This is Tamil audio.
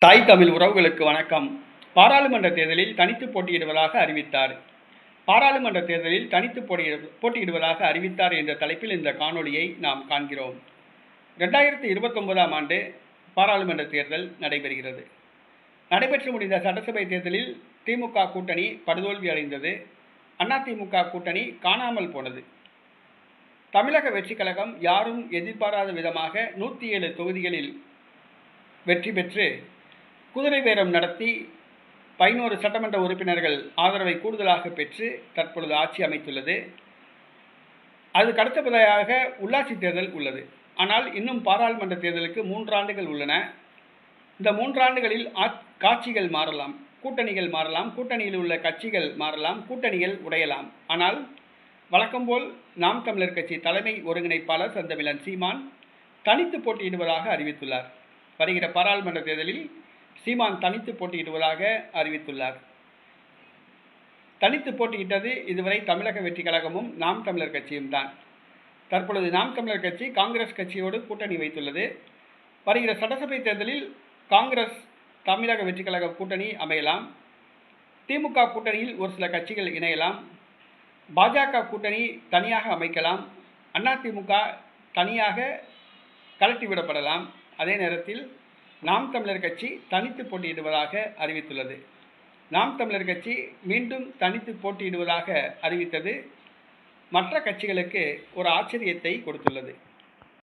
தாய் தமிழ் உறவுகளுக்கு வணக்கம். பாராளுமன்ற தேர்தலில் தனித்து போட்டியிடுவதாக அறிவித்தார். பாராளுமன்ற தேர்தலில் தனித்து போட்டியிடுவதாக அறிவித்தார் என்ற தலைப்பில் இந்த காணொளியை நாம் காண்கிறோம். 2029ஆம் ஆண்டு பாராளுமன்ற தேர்தல் நடைபெறுகிறது. நடைபெற்று முடிந்த சட்டசபை தேர்தலில் திமுக கூட்டணி படுதோல்வி அடைந்தது. அதிமுக கூட்டணி காணாமல் போனது. தமிழக வெற்றி கழகம் யாரும் எதிர்பாராத விதமாக 107 தொகுதிகளில் வெற்றி பெற்று குதிரை பேரம் நடத்தி 11 சட்டமன்ற உறுப்பினர்கள் ஆதரவை கூடுதலாக பெற்று தற்பொழுது ஆட்சி அமைத்துள்ளது. அதுக்கு அடுத்தபடியாக உள்ளாட்சி தேர்தல் உள்ளது. ஆனால் இன்னும் பாராளுமன்ற தேர்தலுக்கு 3 ஆண்டுகள் உள்ளன. இந்த 3 ஆண்டுகளில் காட்சிகள் மாறலாம், கூட்டணிகள் மாறலாம், கூட்டணியில் உள்ள கட்சிகள் மாறலாம், கூட்டணிகள் உடையலாம். ஆனால் வழக்கம்போல் நாம் தமிழர் கட்சி தலைமை ஒருங்கிணைப்பாளர் செந்தமிழன் சீமான் தனித்து போட்டியிடுவதாக அறிவித்துள்ளார். வருகிற பாராளுமன்ற தேர்தலில் சீமான் தனித்து போட்டியிடுவதாக அறிவித்துள்ளார். தனித்து போட்டியிட்டது இதுவரை தமிழக வெற்றி கழகமும் நாம் தமிழர் கட்சியும் தான். தற்பொழுது நாம் தமிழர் கட்சி காங்கிரஸ் கட்சியோடு கூட்டணி வைத்துள்ளது. வருகிற சட்டசபை தேர்தலில் காங்கிரஸ் தமிழக வெற்றி கழக கூட்டணி அமையலாம். திமுக கூட்டணியில் ஒரு சில கட்சிகள் இணையலாம். பாஜக கூட்டணி தனியாக அமைக்கலாம். அதிமுக தனியாக கலட்டிவிடப்படலாம். அதே நேரத்தில் நாம் தமிழர் கட்சி தனித்து போட்டியிடுவதாக அறிவித்துள்ளது. நாம் தமிழர் கட்சி மீண்டும் தனித்து போட்டியிடுவதாக அறிவித்தது மற்ற கட்சிகளுக்கு ஒரு ஆச்சரியத்தை கொடுத்துள்ளது.